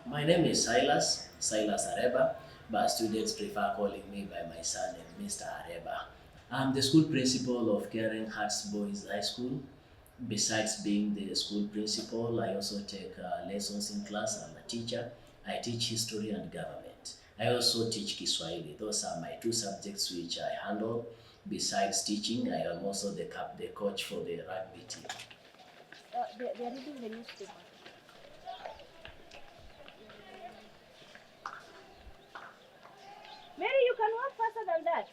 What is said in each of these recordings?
My name is Silas Areba, but students prefer calling me by my surname, Mr. Areba. I'm the school principal of Caring Hearts Boys High School. Besides being the school principal, I also take lessons in class. I'm a teacher. I teach history and government. I also teach Kiswahili. Those are my two subjects which I handle. Besides teaching, I am also the coach for the rugby team. They are reading the newspaper. Mary, you can walk faster than that.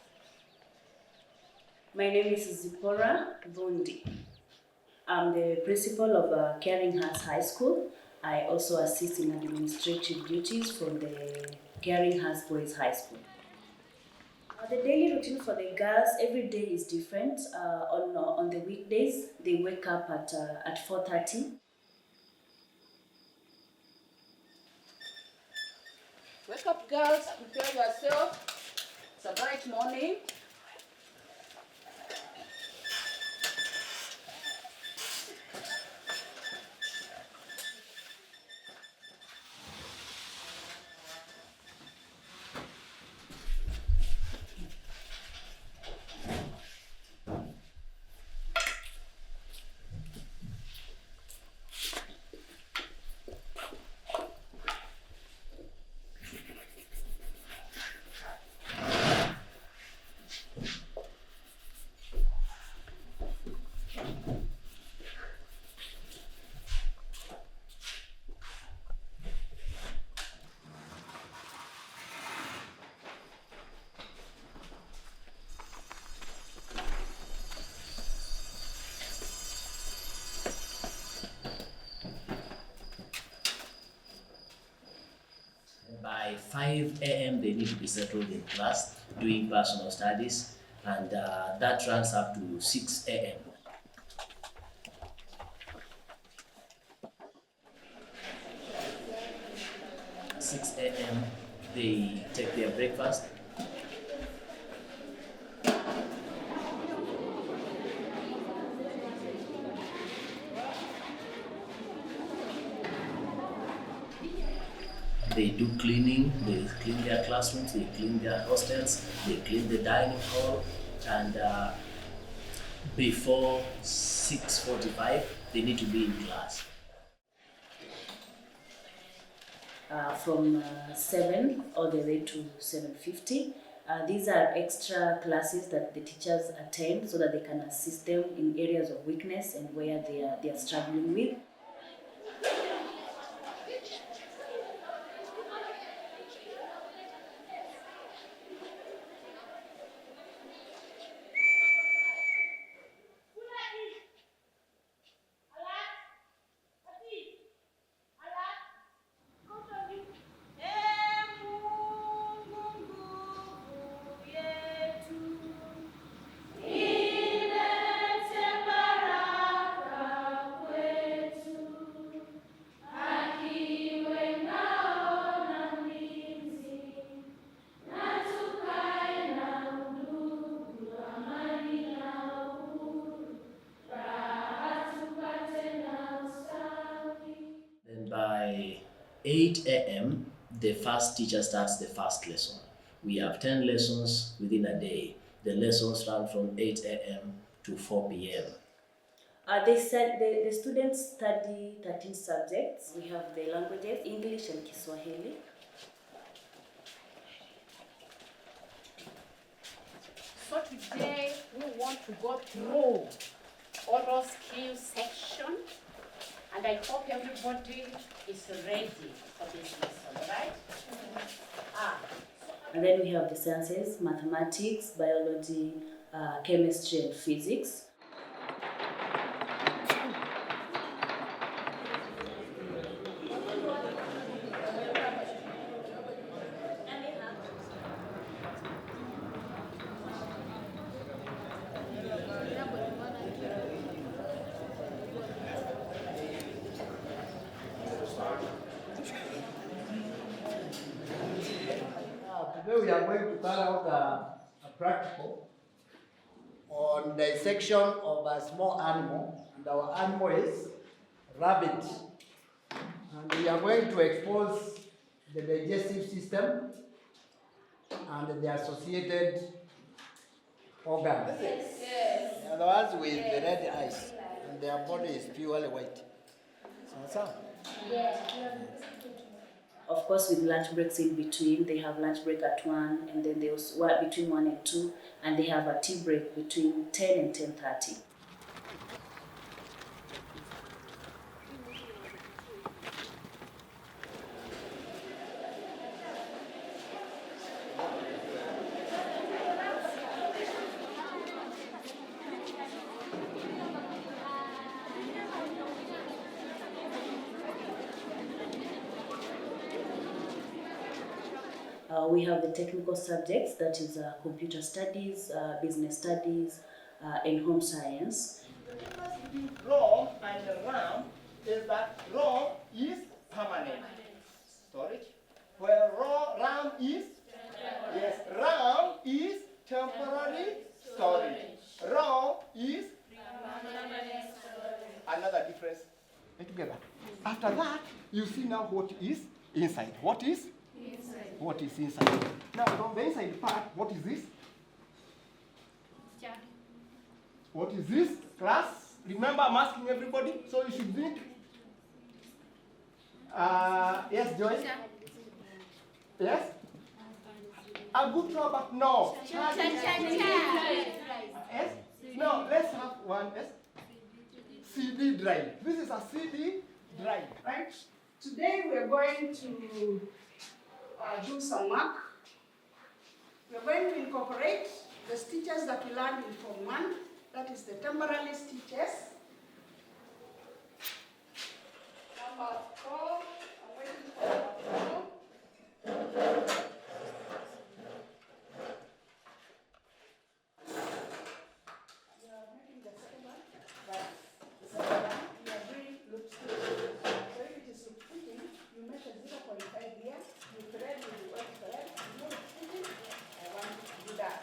My name is Zipporah Vundi. I'm the principal of Caring Hearts High School. I also assist in administrative duties for the Caring Hearts Boys High School. The daily routine for the girls every day is different. On the weekdays, they wake up at 4:30. Wake up, girls, prepare yourself. It's a bright morning. By 5 a.m. they need to be settled in class doing personal studies, and that runs up to 6 a.m. 6 a.m. they take their breakfast. They do cleaning, they clean their classrooms, they clean their hostels, they clean the dining hall, and before 6:45 they need to be in class. From 7 all the way to 7:50. These are extra classes that the teachers attend so that they can assist them in areas of weakness and where they are struggling with. 8 a.m., the first teacher starts the first lesson. We have 10 lessons within a day. The lessons run from 8 a.m. to 4 p.m. The students study 13 subjects. We have the languages, English and Kiswahili. So today we want to go through oral skills section, and I hope everybody is ready for this lesson, right? And then we have the sciences, mathematics, biology, chemistry and physics. Today we are going to carry out a practical on dissection of a small animal, and our animal is rabbit. And we are going to expose the digestive system and the associated organs. Yes. The ones with the red eyes, and their body is purely white. So, Of course, with lunch breaks in between, they have lunch break at 1, and then they also work between 1 and 2, and they have a tea break between 10 and 10:30. We have the technical subjects, that is computer studies, business studies, and home science. The difference between raw and RAM is that raw is permanent storage, where RAM is RAM is temporary storage. Raw is another difference. Together. After that, you see now what is inside. What is? What is inside? Now, from the inside part, what is this? What is this? Class? Remember, I'm asking everybody, so you should think. Yes, Joy? Yes? A good job, but no. Yes? No, let's have one. Yes? CD drive. This is a CD drive. Right? Today we are going to do some work. We are going to incorporate the stitches that we learned in Form 1, that is the temporary stitches. Number 4, I'm waiting for number 4. We are making the second one, but the second one we are doing loop stitch. So if it is loop stitching, you measure 0.5 here, you thread with the white thread, you know loop stitching, I want you to do that.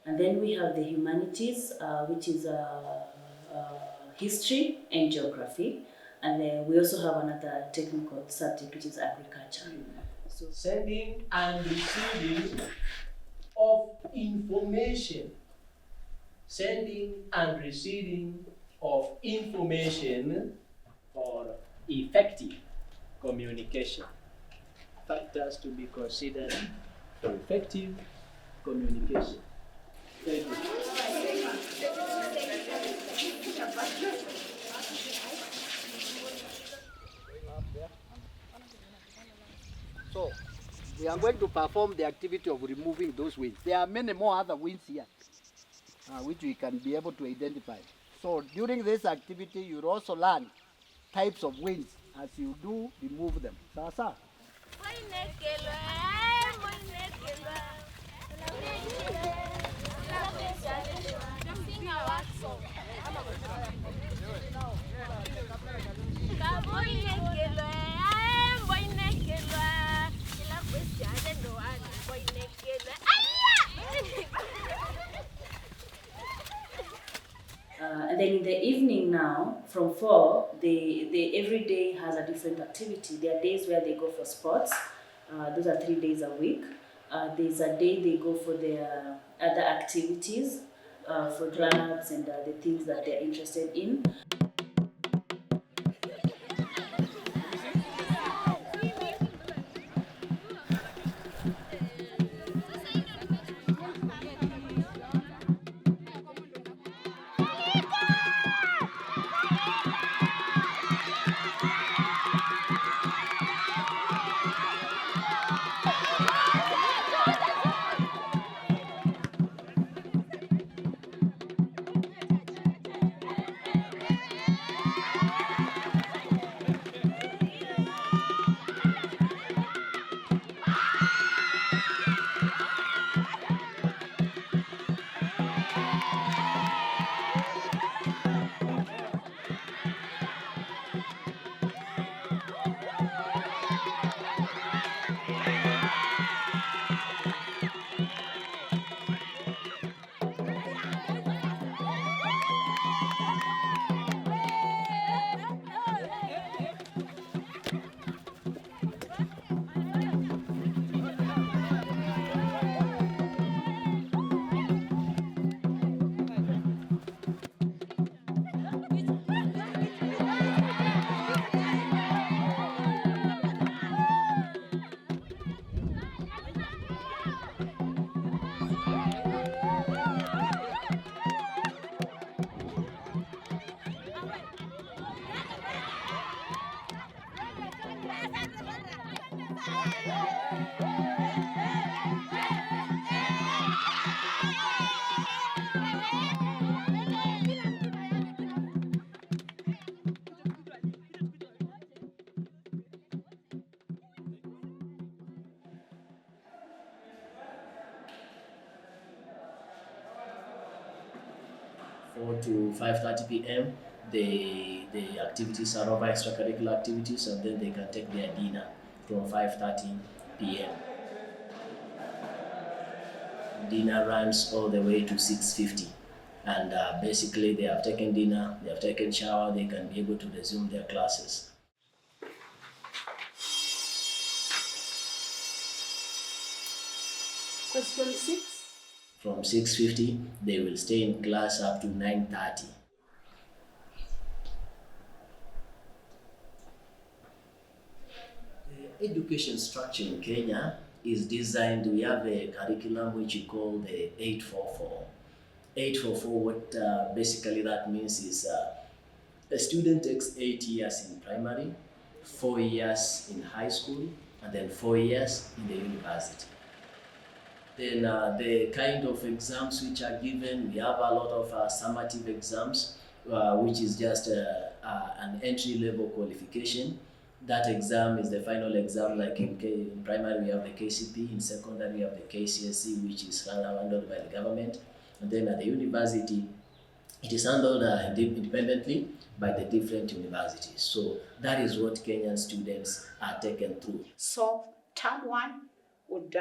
And then we have the humanities, which is history and geography. And then we also have another technical subject, which is agriculture. Sending and receiving of information. Sending and receiving of information for effective communication. Factors to be considered for effective communication. Thank you. So, we are going to perform the activity of removing those winds. There are many more other winds here, which we can be able to identify. So, during this activity, you'll also learn types of winds as you do remove them. Sasa? And then in the evening now, from 4, every day has a different activity. There are days where they go for sports. Those are 3 days a week. There's a day they go for their other activities, for clubs and the things that they're interested in. To 5:30 p.m. The activities are over extracurricular activities, and then they can take their dinner from 5:30 p.m. Dinner runs all the way to 6:50, and basically they have taken dinner, they have taken shower, they can be able to resume their classes. Question 6. From 6:50, they will stay in class up to 9:30. The education structure in Kenya is designed, we have a curriculum which we call the 844. 844, what basically that means is a student takes 8 years in primary, 4 years in high school, and then 4 years in the university. Then the kind of exams which are given, we have a lot of summative exams, which is just an entry-level qualification. That exam is the final exam, like in primary we have the KCP, in secondary we have the KCSE, which is handled by the government. And then at the university, it is handled independently by the different universities. So that is what Kenyan students are taken through. So term 1 would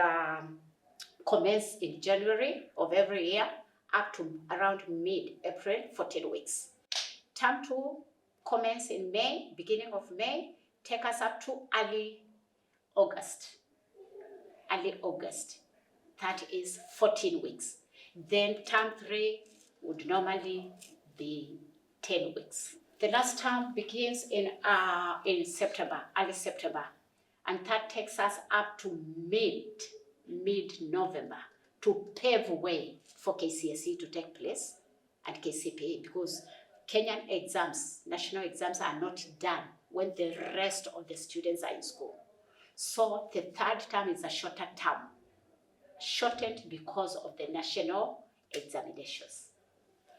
commence in January of every year up to around mid-April for 10 weeks. Term 2 commence in May, beginning of May, take us up to early August. early August. That is 14 weeks. Then term 3 would normally be 10 weeks. The last term begins in September, early September, and that takes us up to mid-November to pave way for KCSE to take place and KCPE, because Kenyan exams, national exams, are not done when the rest of the students are in school. So the third term is a shorter term, shortened because of the national examinations.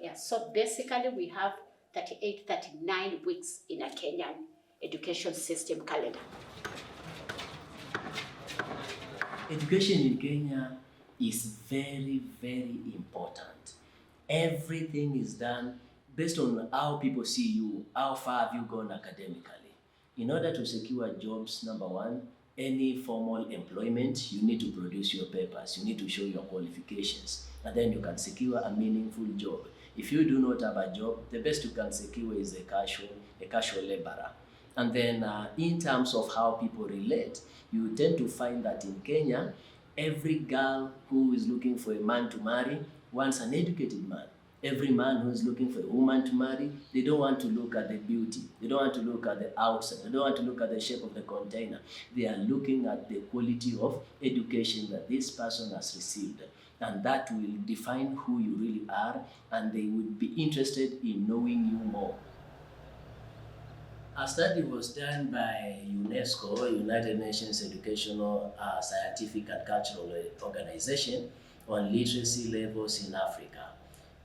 Yeah, so basically we have 38, 39 weeks in a Kenyan education system calendar. Education in Kenya is very, very important. Everything is done based on how people see you, how far have you gone academically. In order to secure jobs, number one, any formal employment, you need to produce your papers, you need to show your qualifications, and then you can secure a meaningful job. If you do not have a job, the best you can secure is a casual laborer. And then in terms of how people relate, you tend to find that in Kenya, every girl who is looking for a man to marry wants an educated man. Every man who is looking for a woman to marry, they don't want to look at the beauty. They don't want to look at the outside. They don't want to look at the shape of the container. They are looking at the quality of education that this person has received. And that will define who you really are, and they would be interested in knowing you more. A study was done by UNESCO, United Nations Educational, Scientific and Cultural Organization, on literacy levels in Africa.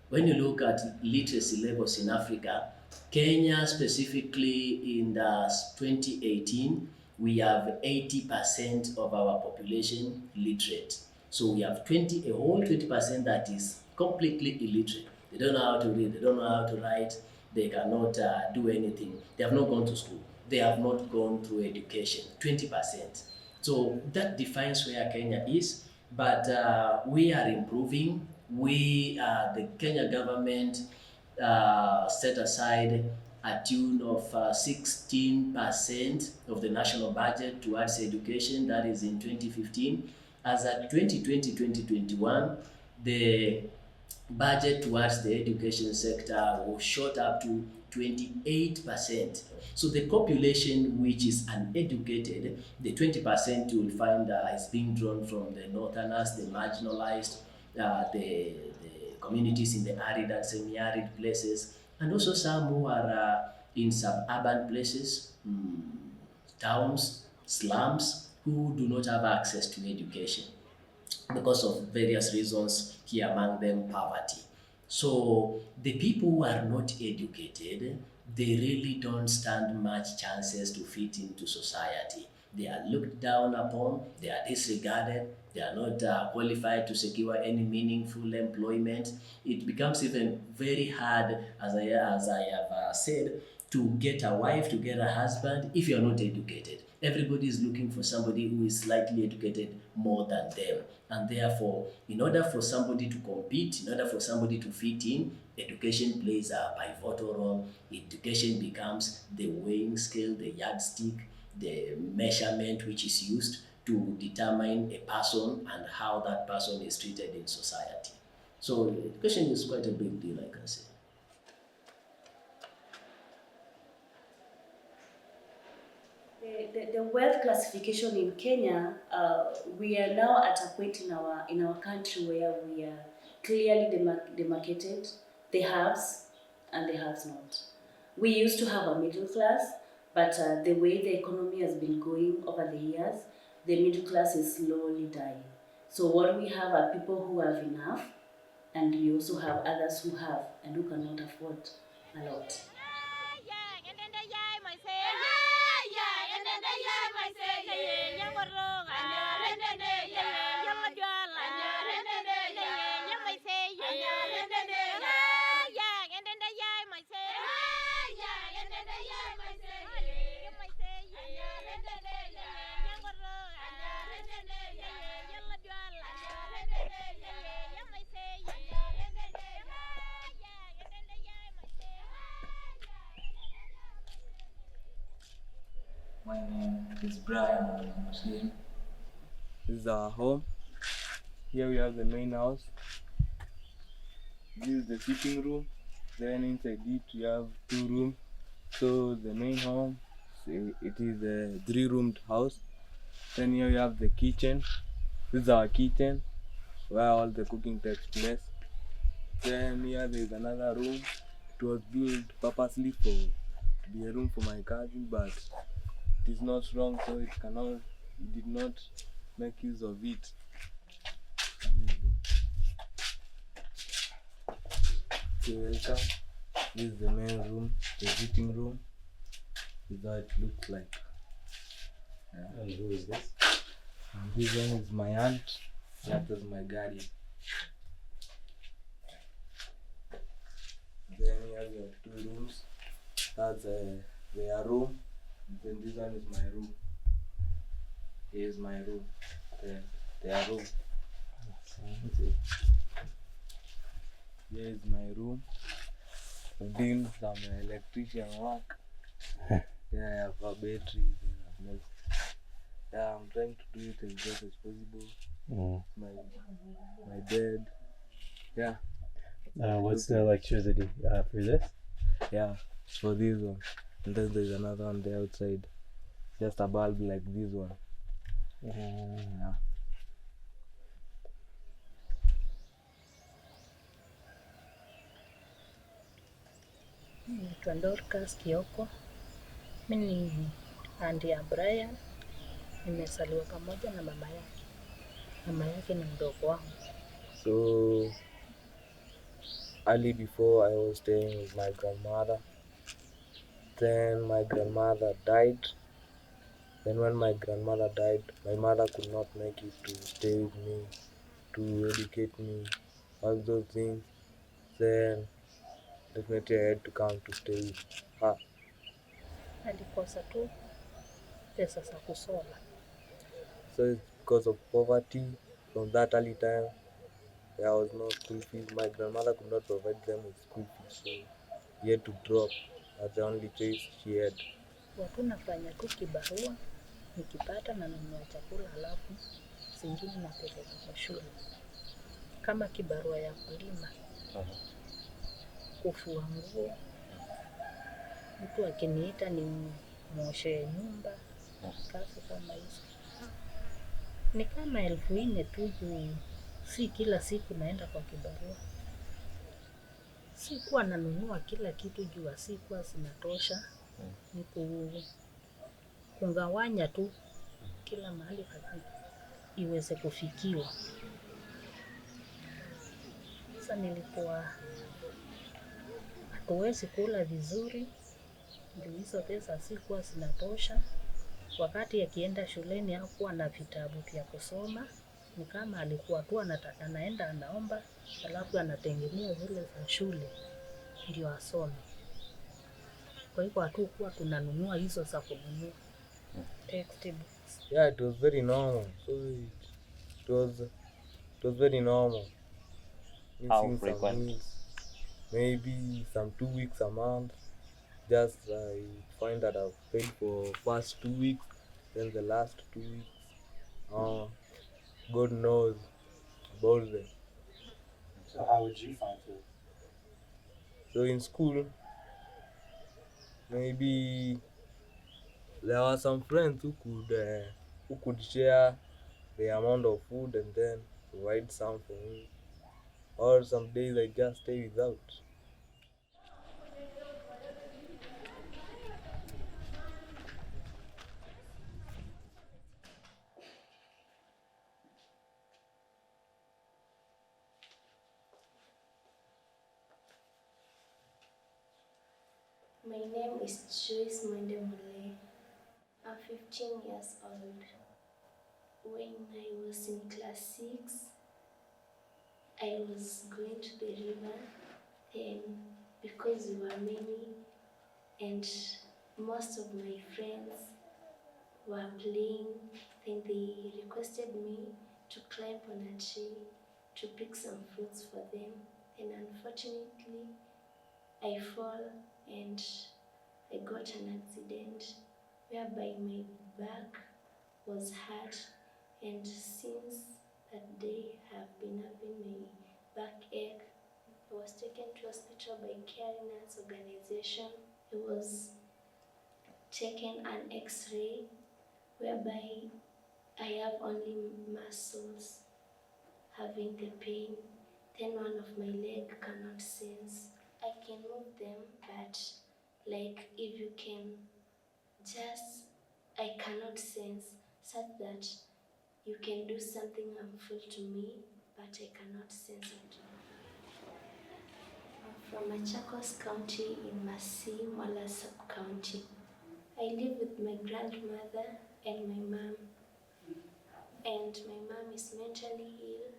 When you look at literacy levels in Africa, Kenya specifically in the 2018, we have 80% of our population literate. So we have a whole 20% that is completely illiterate. They don't know how to read, they don't know how to write, they cannot do anything. They have not gone to school. They have not gone through education, 20%. So that defines where Kenya is, but we are improving. The Kenya government set aside a tune of 16% of the national budget towards education, that is in 2015. As at 2020-2021, the budget towards the education sector was shot up to 28%. So the population which is uneducated, the 20% you will find is being drawn from the northerners, the marginalized, the communities in the arid and semi-arid places, and also some who are in suburban places, towns, slums, who do not have access to education because of various reasons, here among them poverty. So the people who are not educated, they really don't stand much chances to fit into society. They are looked down upon, they are disregarded, they are not qualified to secure any meaningful employment. It becomes even very hard, as I have said, to get a wife, to get a husband, if you're not educated. Everybody is looking for somebody who is slightly educated more than them. And therefore, in order for somebody to compete, in order for somebody to fit in, education plays a pivotal role. Education becomes the weighing scale, the yardstick, the measurement which is used to determine a person and how that person is treated in society. So education is quite a big deal, I can say. The wealth classification in Kenya, we are now at a point in our country where we are clearly demarcated the haves and the haves not. We used to have a middle class, but the way the economy has been going over the years, the middle class is slowly dying. So what we have are people who have enough, and we also have others who have and who cannot afford a lot. My name is Brian Muslim. This is our home. Here we have the main house. This is the sitting room. Then inside it we have 2 rooms. So the main home, it is a 3-roomed house. Then here we have the kitchen. This is our kitchen where all the cooking takes place. Then here there is another room. It was built purposely for to be a room for my cousin, but it is not strong, so it cannot. It did not make use of it. So welcome. This is the main room, the sitting room. This is how it looks like. Yeah. And who is this? And this one is my aunt. That was my guardian. Then here we have 2 rooms. That's their room. Then this one is my room. Here is my room. Their room. Here is my room. I'm doing some electrician work. Yeah, I have a battery. Yeah, I'm trying to do it as best as possible. My bed. Yeah. What's the electricity for this? Yeah, it's for this one. And then there's another one there outside. Just a bulb like this one. Yeah. Naitwa Dorcas Kioko. Mimi ni aunti ya Brian. Nimezaliwa pamoja na mama yake. Mama yake ni mdogo wangu. So early before I was staying with my grandmother. Then my grandmother died. Then when my grandmother died, my mother could not make it to stay with me, to educate me, all those things. Then definitely I had to come to stay with her. Alikosa tu pesa za kusoma. So it's because of poverty from that early time. There was no school fees. My grandmother could not provide them with school fees, so he had to drop. That's the only choice she had. Watu nafanya tu kibarua, nikipata na nunua chakula halafu zingine napeleka kwa shule. Kama kibarua ya kulima, kufua nguo. Mtu akiniita ni muoshe nyumba, kazi kama hizo. Ni kama 4,000 tu juu si kila siku naenda kwa kibarua. Sikuwa nanunua kila kitu juu sikuwa zinatosha. Ni kungawanya tu kila mahali pale iweze kufikiwa. Sasa nilikuwa hatuwezi kula vizuri juu hizo pesa sikuwa zinatosha. Wakati akienda shuleni hakuwa na vitabu vya kusoma. Ni kama alikuwa tu anaenda anaomba halafu anategemea zile za shule ndio asome. Kwa hivyo hatukuwa tunanunua hizo za kununua textbooks. Yeah, it was very normal. So it was very normal. How frequent? Maybe some 2 weeks a month. Just I find that I've paid for first 2 weeks, then the last 2 weeks. God knows about them. So how would you find food? So in school, maybe there were some friends who could share the amount of food and then provide some for me. Or some days I just stay without. My name is Joyce Mwendemule. I'm 15 years old. When I was in class 6, I was going to the river. Then, because we were many and most of my friends were playing, then they requested me to climb on a tree to pick some fruits for them. And unfortunately, I fall and I got an accident whereby my back was hurt And since that day, I have been having my backache. I was taken to hospital by Caring Hands organization. I was taken an X-ray whereby I have only muscles having the pain. Then one of my leg cannot sense. I can move them, but like if you can just, I cannot sense such that you can do something harmful to me, but I cannot sense it. I'm from Machakos County in Masi, Mwala sub-county. I live with my grandmother and my mom. And my mom is mentally ill,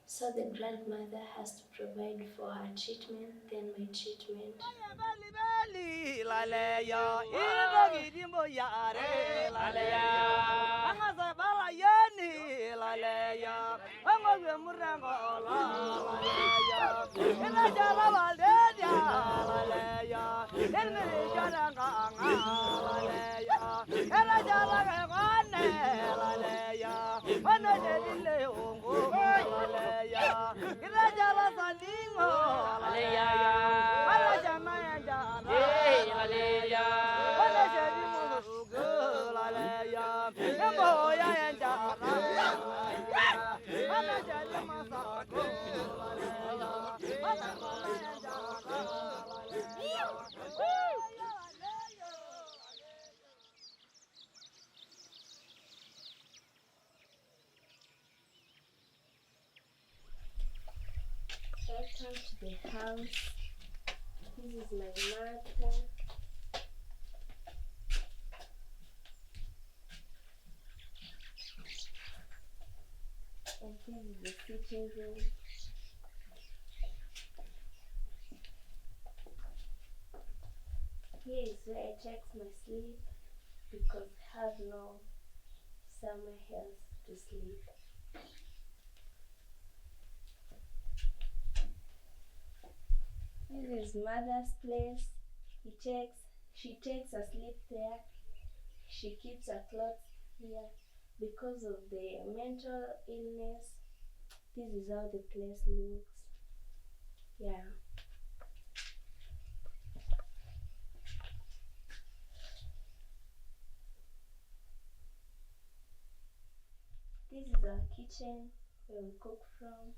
so the grandmother has to provide for her treatment, then my treatment. Welcome to the house. This is my mother. And this is the sitting room. Here is where I take my sleep because I have no somewhere else to sleep. This is mother's place. She takes her sleep there. She keeps her clothes here. Because of the mental illness, this is how the place looks. Yeah. This is our kitchen where we cook from.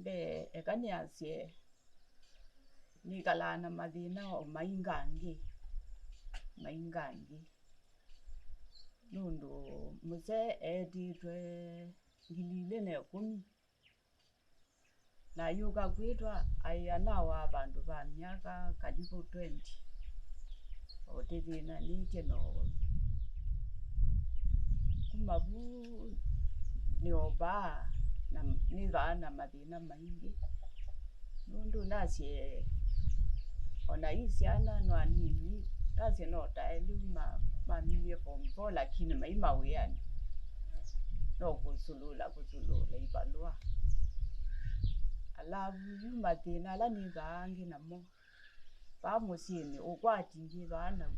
Be ekaniasie ni kalana madina o maingangi nundu muse editwe ngilile ne kumi na yuka kwitwa ayana wa bandu ba miaka karibu 20 otithina nite no kumabu ni oba na ni na mathina maingi nundu nasie ona isiana no anini nasie no taeli mamie form 4 lakini maima wiani no kusulula ibalua alafu mathina ala ni baangi namo ba musini ukwatingi bana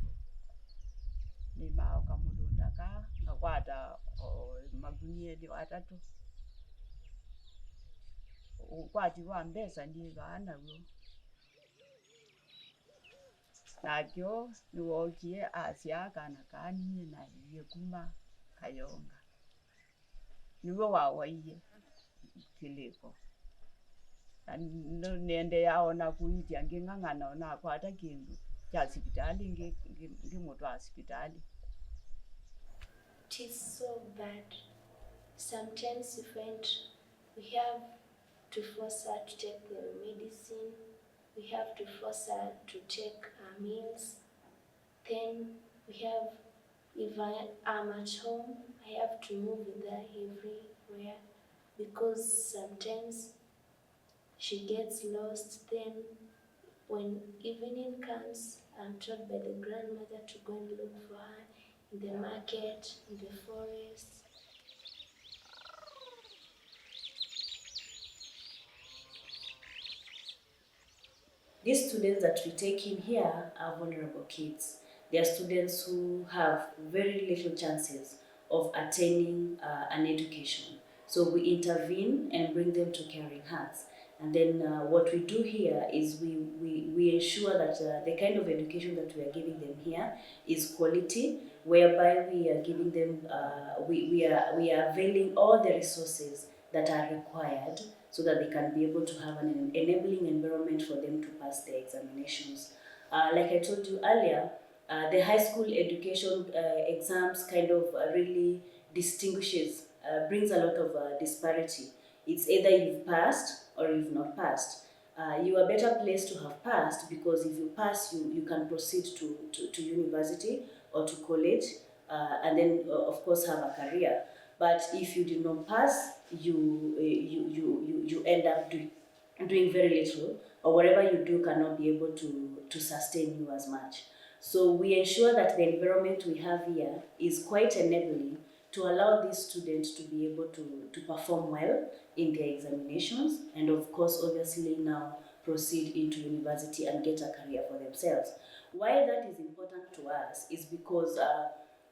ni maoka mulunda ka ngakwata magunia ni watatu ukwati wa mbesa ni bana wo nakyo ni wokie asiaka na kani na yekuma kayonga niwe wawaiye kiliko nende yaona kuitia nging'ang'ana na kwata kindu cha hospitali ngimutwa hospitali. It is so bad. Sometimes you find we have to force her to take the medicine. We have to force her to take her meals. Then we have, if I'm at home, I have to move with her everywhere because sometimes she gets lost. Then when evening comes, I'm told by the grandmother to go and look for her in the market, in the forest. These students that we take in here are vulnerable kids. They are students who have very little chances of attaining an education. So we intervene and bring them to Caring Hearts. And then what we do here is we ensure that the kind of education that we are giving them here is quality, whereby we are giving them, we are availing all the resources that are required so that they can be able to have an enabling environment for them to pass their examinations. Like I told you earlier, the high school education exams kind of really distinguishes, brings a lot of disparity. It's either you've passed or you've not passed. You are better placed to have passed because if you pass, you can proceed to university or to college and then, of course, have a career. But if you did not pass, you end up doing very little, or whatever you do cannot be able to sustain you as much. So we ensure that the environment we have here is quite enabling to allow these students to be able to perform well in their examinations and, of course, obviously now proceed into university and get a career for themselves. Why that is important to us is because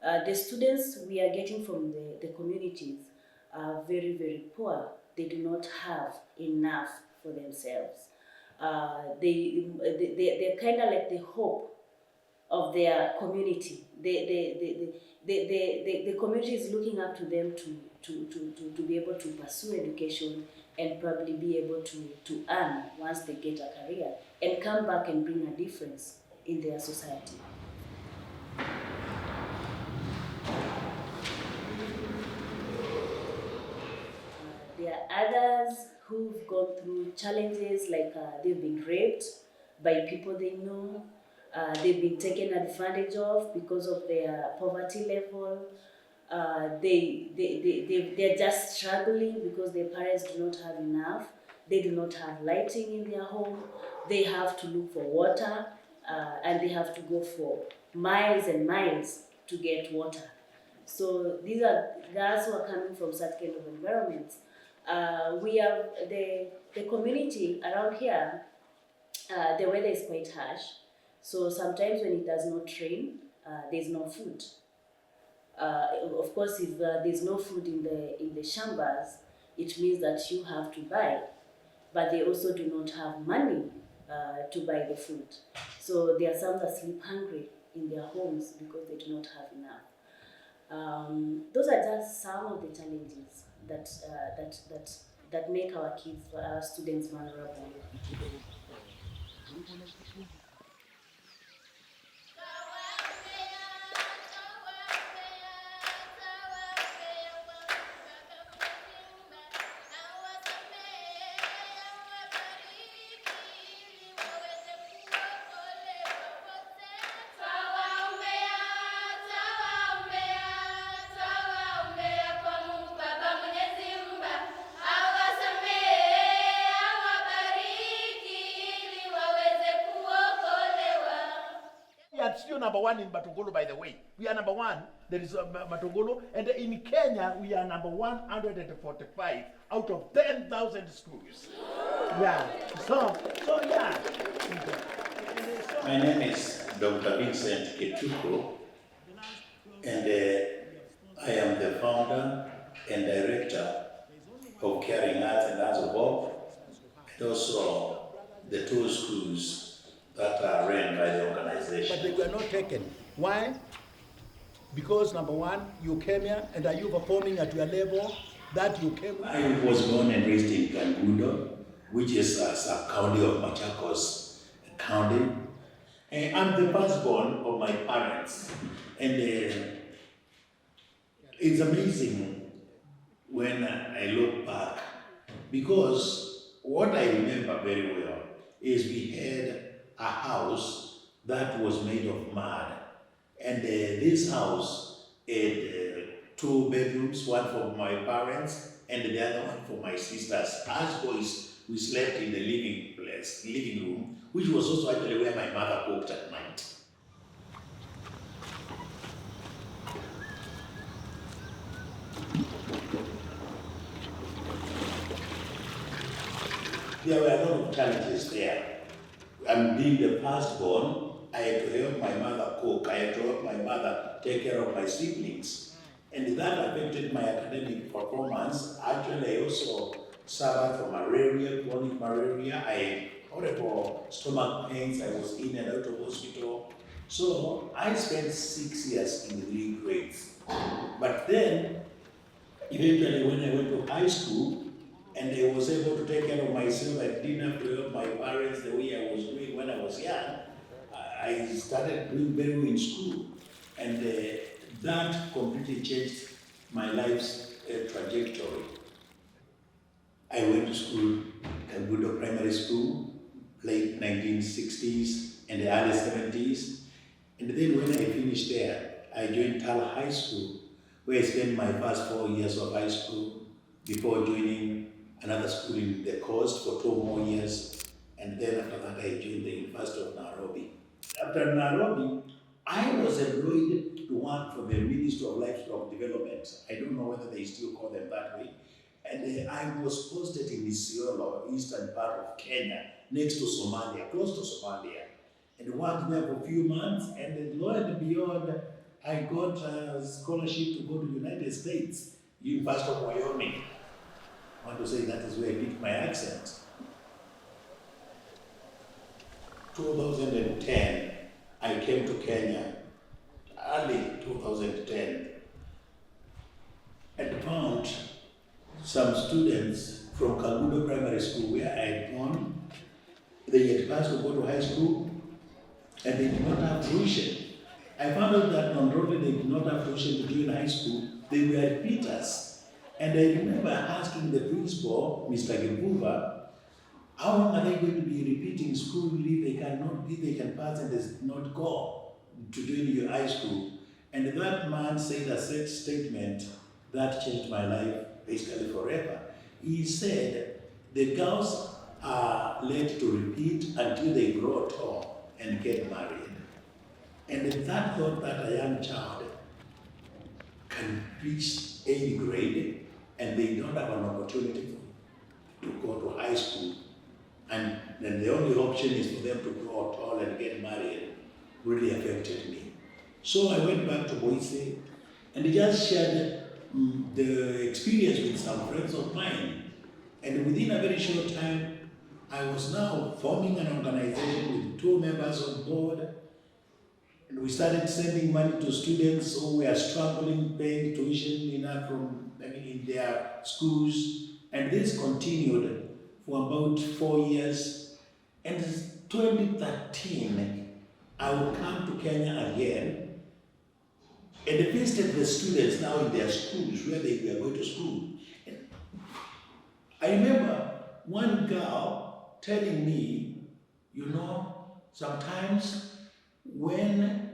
the students we are getting from the communities are very, very poor. They do not have enough for themselves. They're kind of like the hope of their community. The community is looking up to them to be able to pursue education and probably be able to earn once they get a career and come back and bring a difference in their society. There are others who've gone through challenges like they've been raped by people they know, they've been taken advantage of because of their poverty level. They're just struggling because their parents do not have enough. They do not have lighting in their home. They have to look for water and they have to go for miles and miles to get water. So these are guys who are coming from such kind of environments. We have the community around here, the weather is quite harsh. So sometimes when it does not rain, there's no food. Of course, if there's no food in the shambas, it means that you have to buy. But they also do not have money to buy the food. So there are some that sleep hungry in their homes because they do not have enough. Those are just some of the challenges that make our kids, our students vulnerable. We are still number one in Matogolo, by the way. We are number one. There is Matogolo. And in Kenya, we are number 145 out of 10,000 schools. Yeah. So yeah. My name is Dr. Vincent Ketuko, and I am the founder and director of Caring Hearts and Hands of Hope, and also the two schools that are run by the organization. But they were not taken. Why? Because number one, you came here, and are you performing at your level that you came? I was born and raised in Kangundo, which is a sub-county of Machakos County. And I'm the firstborn of my parents. And it's amazing when I look back, because what I remember very well is we had a house that was made of mud. And this house had 2 bedrooms, one for my parents and the other one for my sisters. As boys, we slept in the living room, which was also actually where my mother cooked at night. There were a lot of challenges there. and being the firstborn, I had to help my mother cook. I had to help my mother take care of my siblings. And that affected my academic performance. Actually, I also suffered from malaria, chronic malaria. I had horrible stomach pains. I was in and out of hospital. So I spent 6 years in 3 grades. But then, eventually, when I went to high school, and I was able to take care of myself, I didn't have to help my parents the way I was doing when I was young. I started doing very well in school, and that completely changed my life's trajectory. I went to school, Kagudo Primary School, late 1960s and the early 70s. And then when I finished there, I joined Tal High School, where I spent my first 4 years of high school before joining another school in the coast for 2 more years. And then after that, I joined the University of Nairobi. After Nairobi, I was employed to work for the Ministry of Livestock Development. I don't know whether they still call them that way. And I was posted in Isiolo, eastern part of Kenya, next to Somalia, close to Somalia. And worked there for a few months, and then lo and behold, I got a scholarship to go to the United States, University of Wyoming. I want to say that is where I picked my accent. 2010, I came to Kenya, early 2010, and found some students from Kagudo Primary School where I had gone. They had passed to go to high school, and they did not have tuition. I found out that not only they did not have tuition to join high school, they were repeaters. And I remember asking the principal, Mr. Gebuva, how long are they going to be repeating school if they can pass and does not go to join your high school? And that man said a set statement that changed my life basically forever. He said, the girls are led to repeat until they grow tall and get married. And that thought that a young child can reach 8th grade and they don't have an opportunity to go to high school, and then the only option is for them to grow tall and get married, really affected me. So I went back to Boise and just shared the experience with some friends of mine. And within a very short time, I was now forming an organization with 2 members on board. And we started sending money to students who were struggling, paying tuition in their schools. And this continued for about 4 years. And in 2013, I would come to Kenya again and visited the students now in their schools where they were going to school. And I remember one girl telling me, sometimes when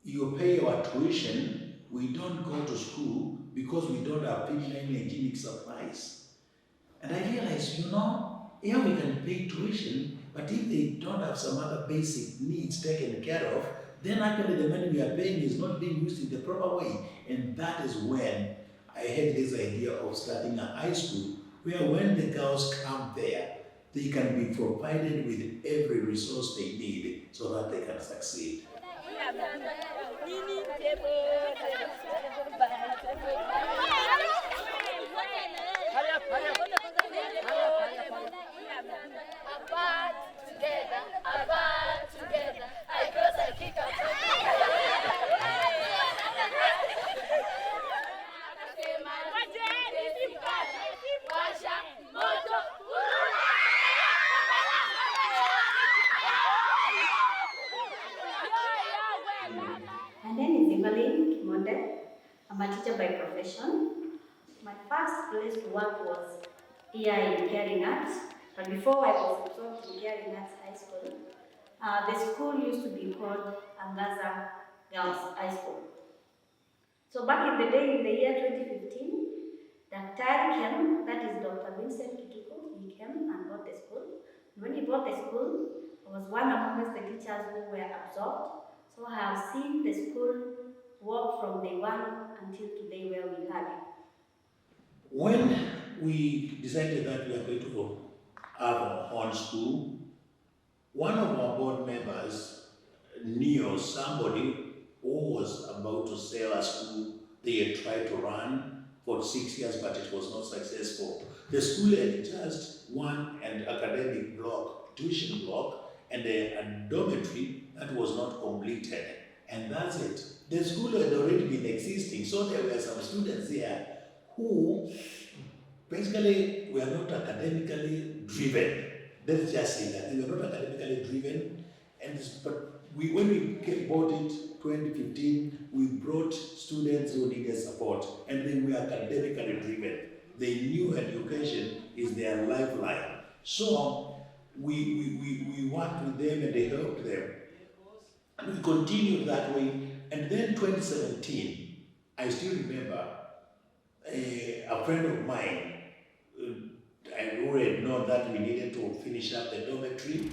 you pay our tuition, we don't go to school because we don't have feminine hygienic supplies. And I realized, here we can pay tuition, but if they don't have some other basic needs taken care of, then actually the money we are paying is not being used in the proper way. And that is when I had this idea of starting a high school where when the girls come there, they can be provided with every resource they need so that they can succeed. My name is Evelyn Monde. I'm a teacher by profession. My first place to work was here in Caring Arts, but before I was absorbed in Caring Arts High School, the school used to be called Angaza Girls High School. So back in the day, in the year 2015, Dr. came, that is Dr. Vincent Kituko, he came and bought the school. When he bought the school, I was one amongst the teachers who were absorbed. So I have seen the school work from day one until today where we have it. When we decided that we are going to have our own school, one of our board members knew somebody who was about to sell a school they had tried to run for 6 years, but it was not successful. The school had just an academic block, tuition block, and a dormitory that was not completed. And that's it. The school had already been existing, so there were some students there who basically were not academically driven. Let's just say that they were not academically driven, but when we bought it 2015, we brought students who needed support, and they were academically driven. They knew education is their lifeline. So we worked with them and they helped them. And we continued that way. And then 2017, I still remember a friend of mine, I already know that we needed to finish up the dormitory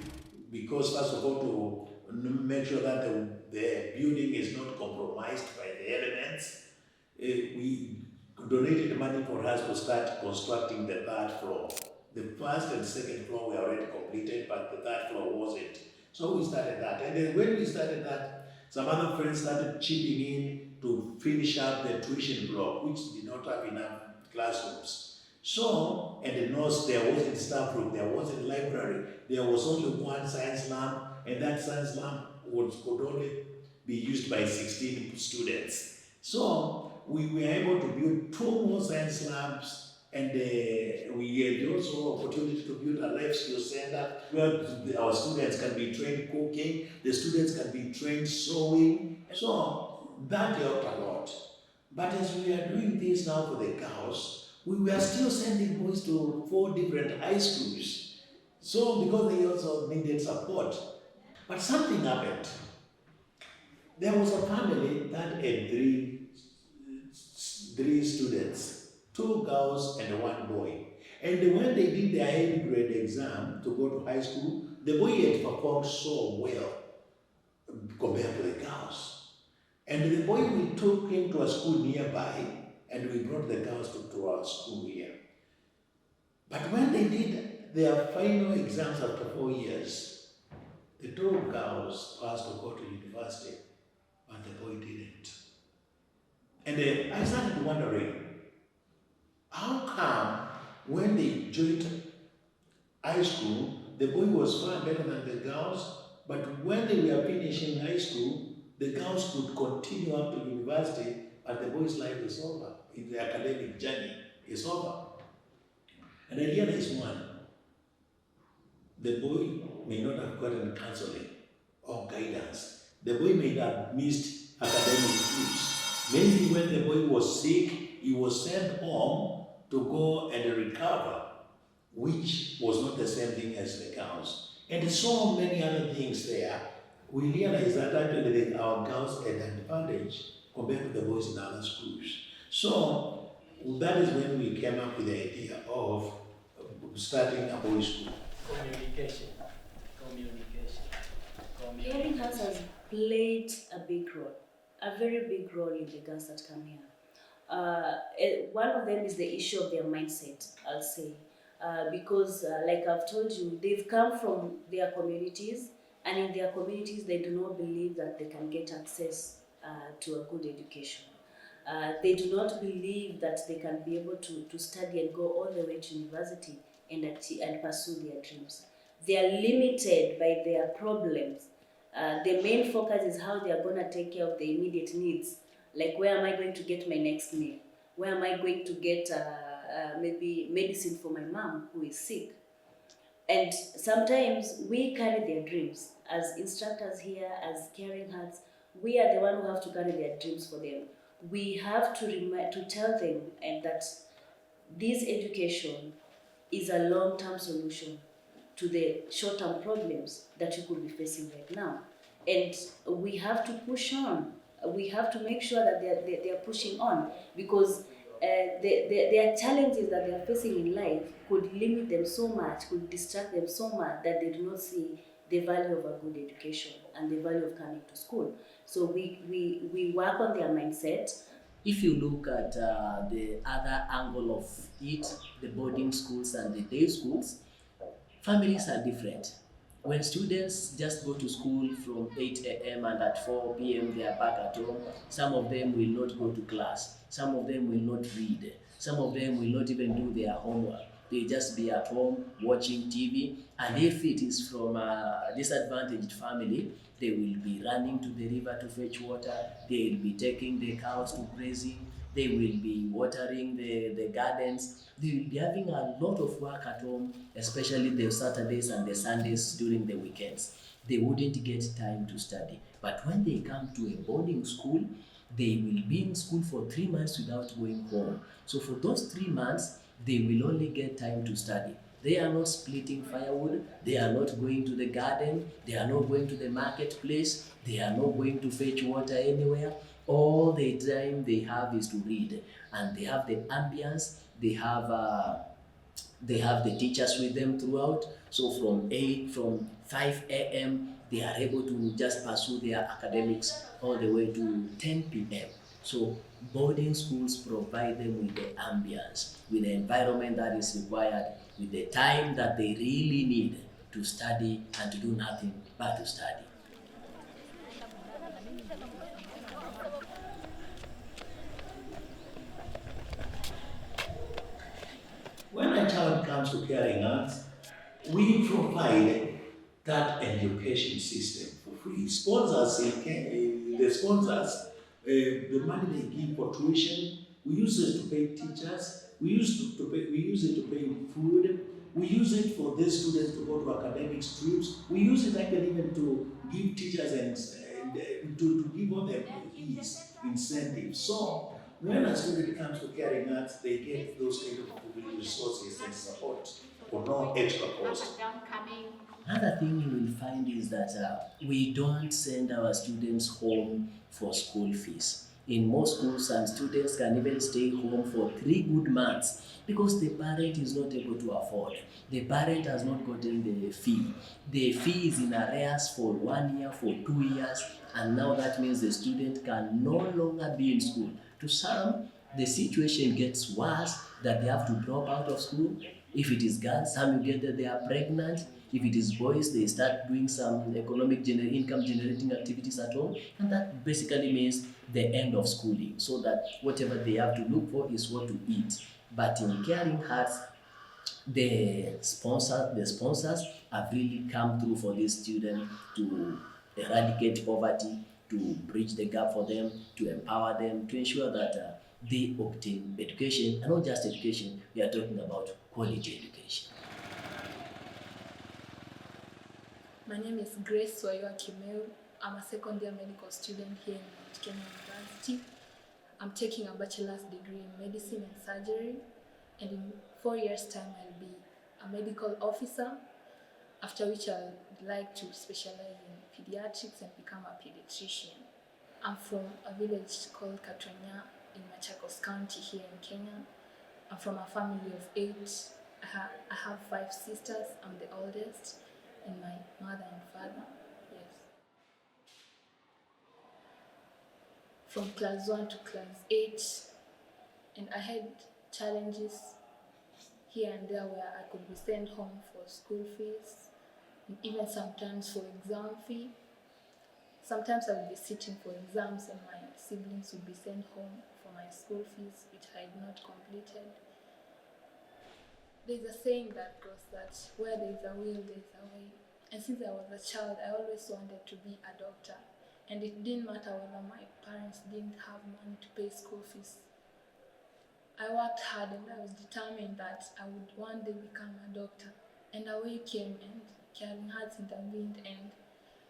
because first of all to make sure that the building is not compromised by the elements. We donated money for us to start constructing the third floor. The first and second floor were already completed, but the third floor wasn't. So we started that. And then when we started that, some other friends started chipping in to finish up the tuition block, which did not have enough classrooms. So, and the nurse, there wasn't staff room, there wasn't library, there was only one science lab, and that science lab could only be used by 16 students. So, we were able to build 2 more science labs, and we had also opportunity to build a life skills center where our students can be trained cooking, the students can be trained sewing. So that helped a lot. But as we are doing this now for the girls, we were still sending boys to 4 different high schools. So because they also needed support. But something happened. There was a family that had three students. 2 girls and 1 boy. And when they did their 8th grade exam to go to high school, the boy had performed so well compared to the girls. And the boy, we took him to a school nearby, and we brought the girls to our school here. But when they did their final exams after 4 years, the 2 girls passed to go to university, but the boy didn't. And I started wondering, how come when they joined high school, the boy was far better than the girls, but when they were finishing high school, the girls could continue up to university, but the boy's life is over. The academic journey is over. And I realized one, the boy may not have gotten counseling or guidance. The boy may have missed academic trips. Maybe when the boy was sick, he was sent home to go and recover, which was not the same thing as the girls. And so many other things there. We realized that actually our girls had an advantage compared to the boys in other schools. So that is when we came up with the idea of starting a boys' school. Communication. Caring Hearts has played a big role, a very big role in the girls that come here. One of them is the issue of their mindset, I'll say. Because like I've told you, they've come from their communities, and in their communities they do not believe that they can get access to a good education. They do not believe that they can be able to study and go all the way to university and pursue their dreams. They are limited by their problems. The main focus is how they are going to take care of the immediate needs. Like, where am I going to get my next meal? Where am I going to get maybe medicine for my mom who is sick? And sometimes we carry their dreams. As instructors here, as Caring Hearts, we are the one who have to carry their dreams for them. We have to tell them that this education is a long-term solution to the short-term problems that you could be facing right now. And we have to push on. We have to make sure that they are pushing on, because their challenges that they are facing in life could limit them so much, could distract them so much that they do not see the value of a good education and the value of coming to school. So we work on their mindset. If you look at the other angle of it, the boarding schools and the day schools, families are different. When students just go to school from 8 a.m. and at 4 p.m. they are back at home, some of them will not go to class, some of them will not read, some of them will not even do their homework. They just be at home watching TV, and if it is from a disadvantaged family, they will be running to the river to fetch water, they will be taking the cows to grazing, they will be watering the gardens, they will be having a lot of work at home, especially the Saturdays and the Sundays during the weekends. They wouldn't get time to study. But when they come to a boarding school, they will be in school for 3 months without going home. So for those 3 months, they will only get time to study. They are not splitting firewood, they are not going to the garden, they are not going to the marketplace, they are not going to fetch water anywhere. All the time they have is to read, and they have the ambience, they have the teachers with them throughout. So from 5 a.m., they are able to just pursue their academics all the way to 10 p.m. So boarding schools provide them with the ambience, with the environment that is required, with the time that they really need to study and to do nothing but to study. When a child comes to Caring Arts, we provide that education system for free. The sponsors, the money they give for tuition, we use it to pay teachers, we use it to pay food, we use it for these students to go to academic trips, we use it actually even to give teachers and to give all the employees incentives. So when a student comes to Caring Arts, they get those kind of resources and support for no extra cost. Another thing you will find is that we don't send our students home for school fees. In most schools, some students can even stay home for 3 good months because the parent is not able to afford. The parent has not gotten the fee. The fee is in arrears for 1 year, for 2 years, and now that means the student can no longer be in school. To some, the situation gets worse that they have to drop out of school. If it is girls, some you get that they are pregnant. If it is boys, they start doing some income generating activities at home, and that basically means the end of schooling, so that whatever they have to look for is what to eat. But in Caring Hearts, the sponsors have really come through for these students to eradicate poverty, to bridge the gap for them, to empower them, to ensure that they obtain education, and not just education, we are talking about quality education. My name is Grace Wayoa Kimeu. I'm a second year medical student here in Mount Kenya University. I'm taking a bachelor's degree in medicine and surgery, and in 4 years' time I'll be a medical officer, after which I'd like to specialize in pediatrics and become a pediatrician. I'm from a village called Katwenya in Machakos County here in Kenya. I'm from a family of 8. I have 5 sisters. I'm the oldest, and my mother and father. Yes. From class 1 to class 8, and I had challenges here and there where I could be sent home for school fees, and even sometimes for exam fee. Sometimes I would be sitting for exams and my siblings would be sent home for my school fees, which I had not completed. There's a saying that goes that where there is a will, there is a way. And since I was a child, I always wanted to be a doctor. And it didn't matter whether my parents didn't have money to pay school fees. I worked hard and I was determined that I would one day become a doctor. And a way came and Caring Hearts intervened, and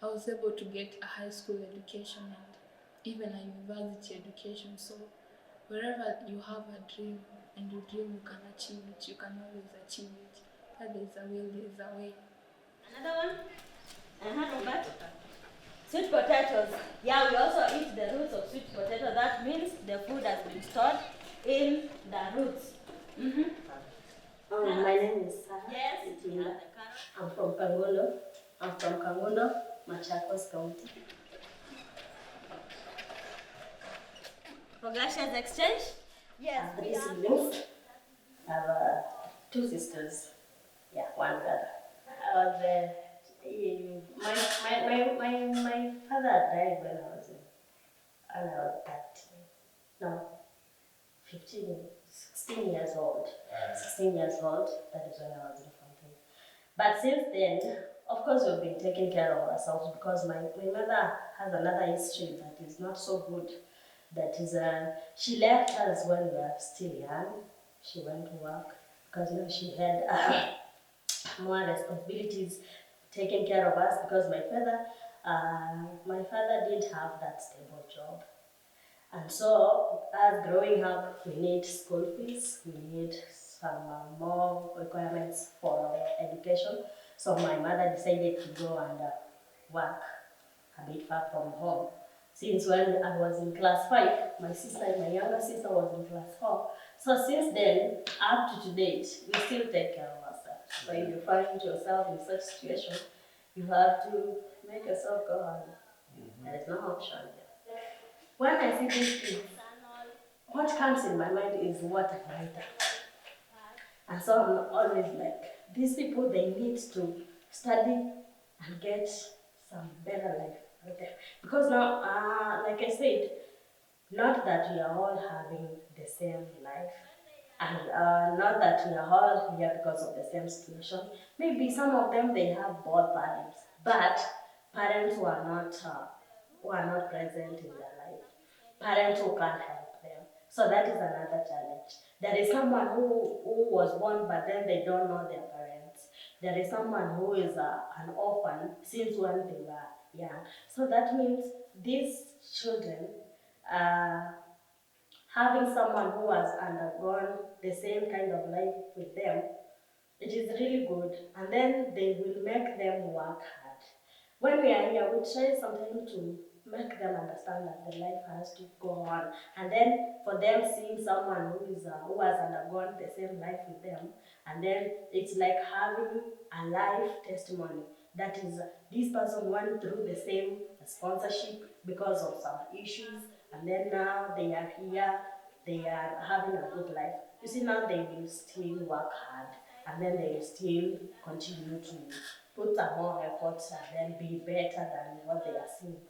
I was able to get a high school education and even a university education. So wherever you have a dream and you dream you can achieve it, you can always achieve it. Where there is a will, there is a way. Another one? Robert? Sweet potatoes. Yeah, we also eat the roots of sweet potato. That means the food has been stored in the roots. My name is Sarah. Yes. I'm from Kangondo. Machakos County. Progressions exchange? Yes. I have 3 siblings. I have 2 sisters. Yeah, 1 brother. I was My father died when I was 13. No, 15, 16 years old. 16 years old, that is when I was in 14. But since then, of course, we've been taking care of ourselves because my mother has another history that is not so good. That is, she left us when we were still young. She went to work because she had more responsibilities taking care of us because my father didn't have that stable job. And so, as growing up, we need school fees, we need some more requirements for education. So my mother decided to go and work a bit far from home. Since when I was in class 5, my younger sister was in class 4. So since then, up to date, we still take care of ourselves. So if you find yourself in such situation, you have to make yourself go on. There is no option. When I see these kids, what comes in my mind is what I write. And so I'm always like, these people, they need to study and get some better life out there. Because now, like I said, not that we are all having the same life, and not that we are all here because of the same situation. Maybe some of them, they have both parents, but parents who are not present in their life, parents who can't help them. So that is another challenge. There is someone who was born, but then they don't know their parents. There is someone who is an orphan since when they were young. So that means these children, having someone who has undergone the same kind of life with them, it is really good. And then they will make them work hard. When we are here, we try sometimes to make them understand that the life has to go on. And then for them seeing someone who has undergone the same life with them, and then it's like having a life testimony. That is, this person went through the same sponsorship because of some issues, and then now they are here, they are having a good life. You see, now they will still work hard, and then they will still continue to put some more efforts and then be better than what they are seeing.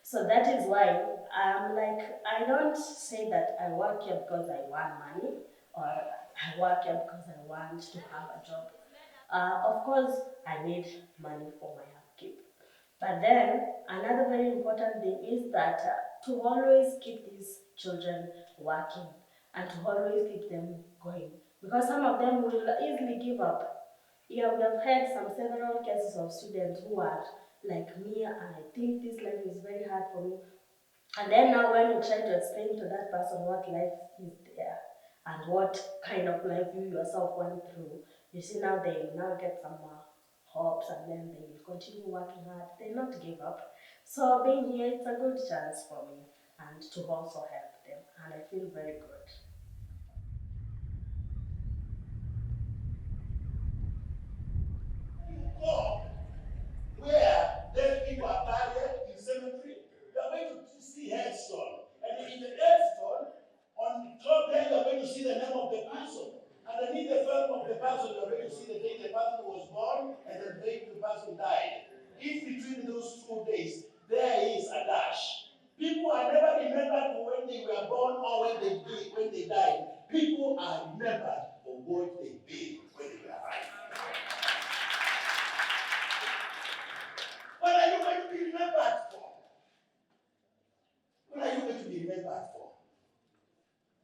So that is why I'm like, I don't say that I work here because I want money or I work here because I want to have a job. Of course, I need money for my upkeep. But then another very important thing is that to always keep these children working and to always keep them going, because some of them will easily give up. Yeah, we have had several cases of students who are like me, and I think this life is very hard for me. And then now when you try to explain to that person what life is there and what kind of life you yourself went through, you see now they will now get some hopes, and then they will continue working hard. They not give up. So being here, it's a good chance for me and to also help them, and I feel very good. Go where dead people are buried in cemetery, you are going to see headstone. And in the headstone, on the top there, you are going to see the name of the person. Underneath the film of the person, you are going to see the date the person was born and the date the person died. If between those 2 days there is a dash, people are never remembered for when they were born or when they died. People are remembered for what they did when they were alive. What are you going to be remembered for? What are you going to be remembered for?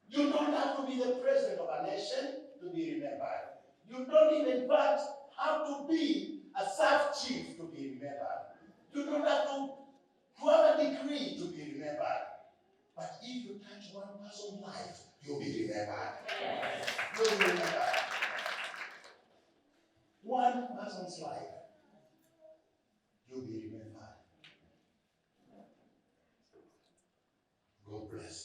You don't have to be the president of a nation to be remembered. You don't even, in fact, have to be a staff chief to be remembered. You don't have to have a degree to be remembered. But if you touch one person's life, you'll be remembered. You'll be remembered. One person's life, you'll be remembered. God bless.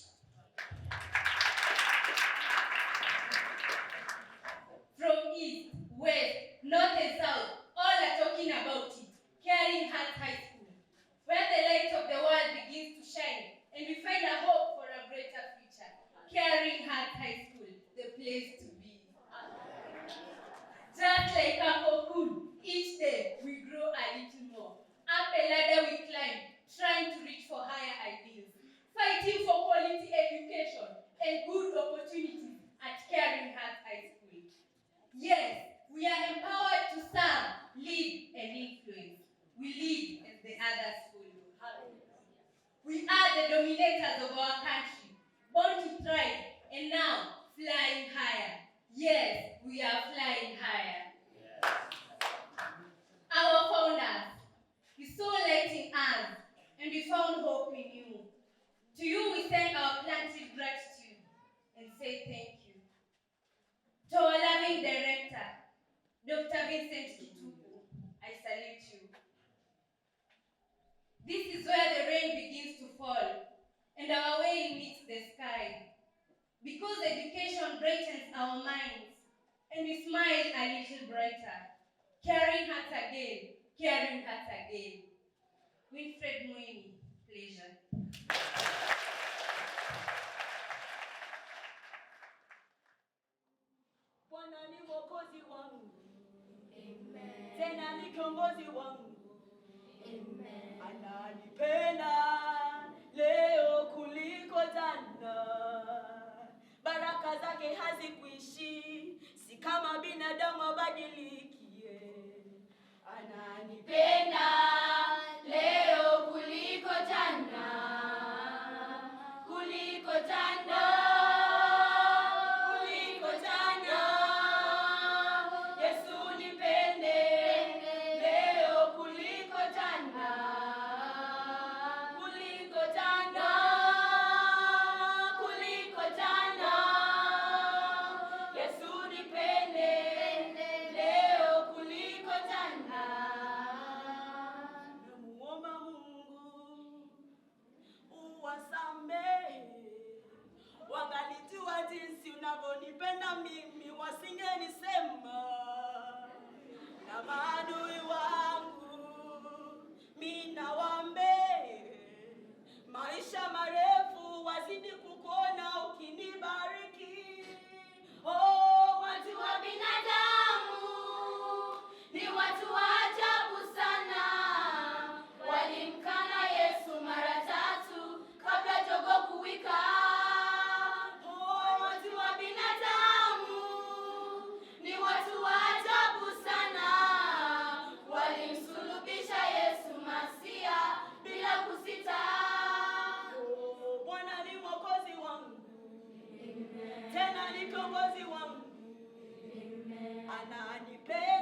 From east, west, north and south, all are talking about it. Caring Hearts High School, where the light of the world begins to shine and we find a hope for a greater future. Caring Hearts High School, the place to be. Just like a cocoon, each day and good opportunities at Caring Hearts High School. Yes, we are empowered to serve, lead, and influence. We lead as the others follow. We are the dominators of our country, born to thrive, and now flying higher. Yes, we are flying higher. Our founders, you saw light in us, and we found hope in you. To you we send our planted gratitude and say thank you. To our loving director, Dr. Vincent Kituku, I salute you. This is where the rain begins to fall and our veil meets the sky. Because education brightens our minds and we smile a little brighter. Caring Hearts again, Caring Hearts again. Winfred Mweni, pleasure. Bwana ni mwokozi wangu. Amen. Tena ni kiongozi wangu. Amen. Ananipenda leo kuliko jana. Baraka zake hazikuishi, si kama binadamu abadilikie. Ananipenda leo kuliko jana. Kuliko jana. Wangalijua jinsi unavyonipenda mimi, wasingenisema. Na maadui wangu mimi nawaambia, maisha marefu wazidi kukuona ukinibariki. Oh, watu wa binadamu ni watu wa ajabu sana. Walimkana Yesu mara 3 kabla jogoo kuwika. Tena ni kiongozi wangu. Ananipenda